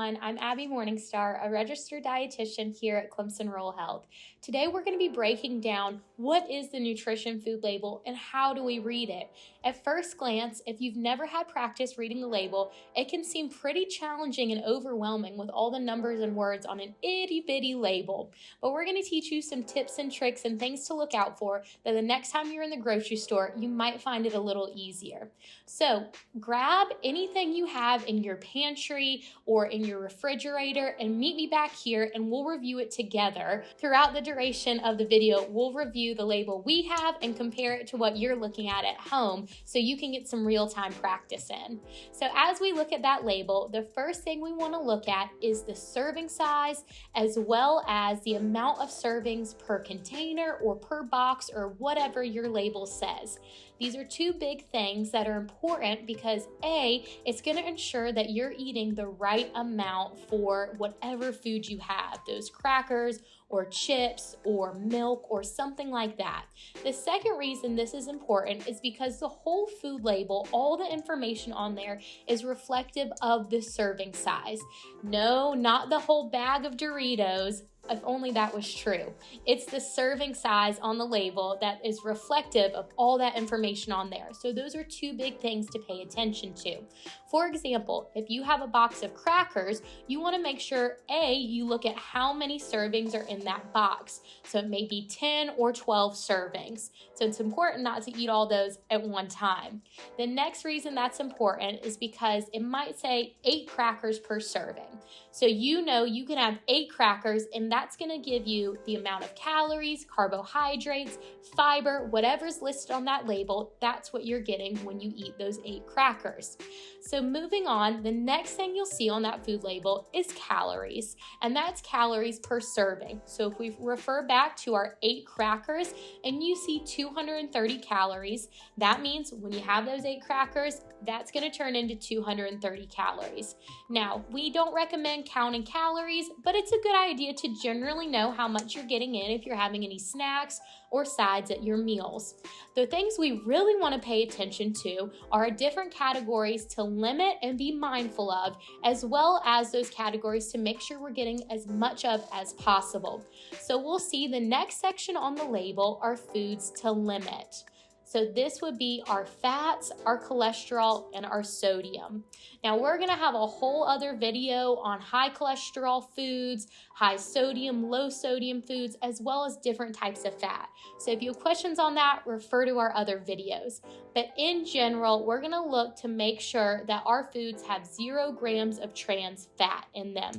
everyone. I'm Abby Morningstar, a registered dietitian here at Clemson Rural Health. Today we're going to be breaking down what is the nutrition food label and how do we read it. At first glance, if you've never had practice reading the label, it can seem pretty challenging and overwhelming with all the numbers and words on an itty-bitty label. But we're going to teach you some tips and tricks and things to look out for that the next time you're in the grocery store, you might find it a little easier. So grab anything you have in your pantry or in your refrigerator and meet me back here and we'll review it together. Throughout the duration of the video, we'll review the label we have and compare it to what you're looking at home so you can get some real-time practice in. So as we look at that label, the first thing we want to look at is the serving size as well as the amount of servings per container or per box or whatever your label says. These are two big things that are important because A, it's going to ensure that you're eating the right amount for whatever food you have, those crackers or chips or milk or something like that. The second reason this is important is because the whole food label, all the information on there is reflective of the serving size. No, not the whole bag of Doritos. If only that was true. It's the serving size on the label that is reflective of all that information on there. So those are two big things to pay attention to. For example, if you have a box of crackers, you want to make sure, A, you look at how many servings are in that box. So it may be 10 or 12 servings. So it's important not to eat all those at one time. The next reason that's important is because it might say 8 crackers per serving. So you know you can have 8 crackers and that's going to give you the amount of calories, carbohydrates, fiber, whatever's listed on that label, that's what you're getting when you eat those 8 crackers. So moving on, the next thing you'll see on that food label is calories, and that's calories per serving. So if we refer back to our 8 crackers and you see 230 calories, that means when you have those 8 crackers, that's going to turn into 230 calories. Now, we don't recommend counting calories, but it's a good idea to generally know how much you're getting in if you're having any snacks or sides at your meals. The things we really want to pay attention to are different categories to limit and be mindful of, as well as those categories to make sure we're getting as much of as possible. So we'll see the next section on the label are foods to limit. So this would be our fats, our cholesterol, and our sodium. Now we're gonna have a whole other video on high cholesterol foods, high sodium, low sodium foods, as well as different types of fat. So if you have questions on that, refer to our other videos. But in general, we're gonna look to make sure that our foods have 0 grams of trans fat in them.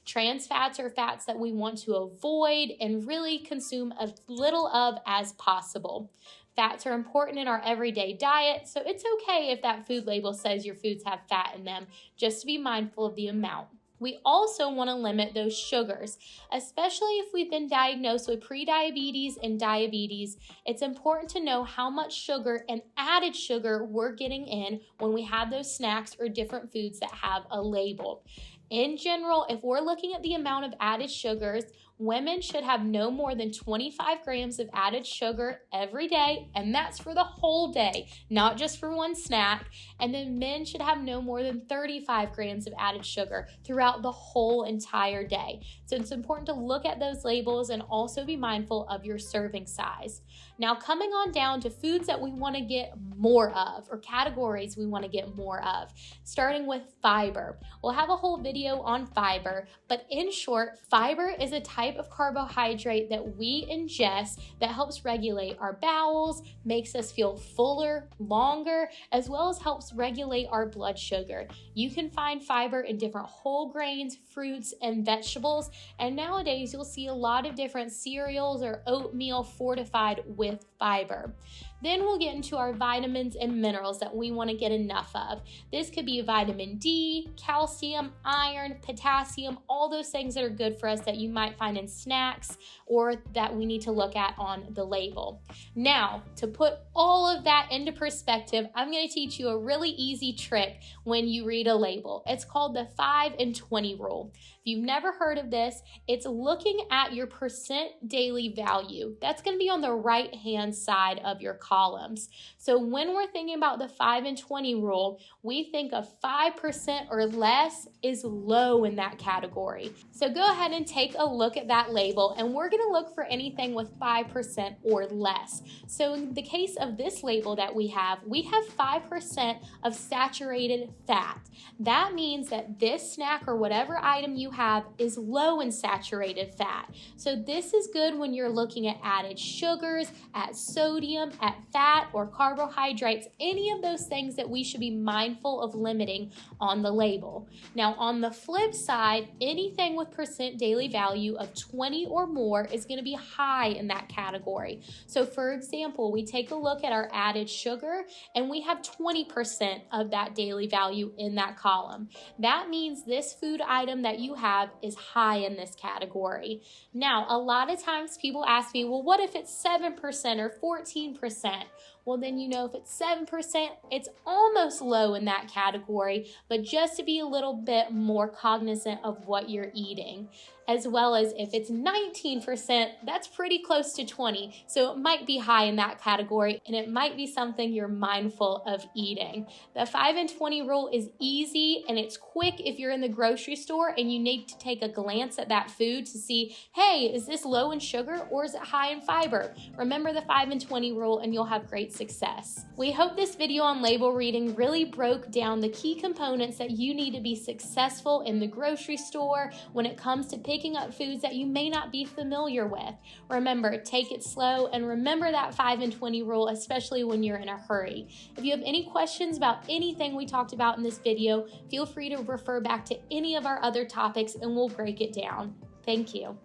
Trans fats are fats that we want to avoid and really consume as little of as possible. Fats are important in our everyday diet, so it's okay if that food label says your foods have fat in them, just to be mindful of the amount. We also want to limit those sugars, especially if we've been diagnosed with prediabetes and diabetes. It's important to know how much sugar and added sugar we're getting in when we have those snacks or different foods that have a label. In general, if we're looking at the amount of added sugars, women should have no more than 25 grams of added sugar every day, and that's for the whole day, not just for one snack. And then men should have no more than 35 grams of added sugar throughout the whole entire day. So it's important to look at those labels and also be mindful of your serving size. Now, coming on down to foods that we want to get more of, or categories we want to get more of, starting with fiber. We'll have a whole video on fiber, but in short, fiber is a type of carbohydrate that we ingest that helps regulate our bowels, makes us feel fuller, longer, as well as helps regulate our blood sugar. You can find fiber in different whole grains, fruits, and vegetables, and nowadays you'll see a lot of different cereals or oatmeal fortified with fiber. Then we'll get into our vitamins and minerals that we want to get enough of. This could be vitamin D, calcium, iron, potassium, all those things that are good for us that you might find in snacks or that we need to look at on the label. Now, to put all of that into perspective, I'm going to teach you a really easy trick when you read a label. It's called the 5 and 20 rule. If you've never heard of this, it's looking at your percent daily value. That's going to be on the right-hand side of your column. columns. So when we're thinking about the 5 and 20 rule, we think of 5% or less is low in that category. So go ahead and take a look at that label, and we're going to look for anything with 5% or less. So in the case of this label that we have 5% of saturated fat. That means that this snack or whatever item you have is low in saturated fat. So this is good when you're looking at added sugars, at sodium, at fat or carbohydrates, any of those things that we should be mindful of limiting on the label. Now on the flip side, anything with percent daily value of 20 or more is going to be high in that category. So for example, we take a look at our added sugar and we have 20% of that daily value in that column. That means this food item that you have is high in this category. Now, a lot of times people ask me, well, what if it's 7% or 14%? Well, then you know if it's 7%, it's almost low in that category, but just to be a little bit more cognizant of what you're eating. As well as if it's 19%, that's pretty close to 20. So it might be high in that category, and it might be something you're mindful of eating. The 5 and 20 rule is easy and it's quick if you're in the grocery store and you need to take a glance at that food to see, hey, is this low in sugar or is it high in fiber? Remember the 5 and 20 rule and you'll have great success. We hope this video on label reading really broke down the key components that you need to be successful in the grocery store when it comes to picking up foods that you may not be familiar with. Remember, take it slow and remember that 5 and 20 rule, especially when you're in a hurry. If you have any questions about anything we talked about in this video, feel free to refer back to any of our other topics and we'll break it down. Thank you.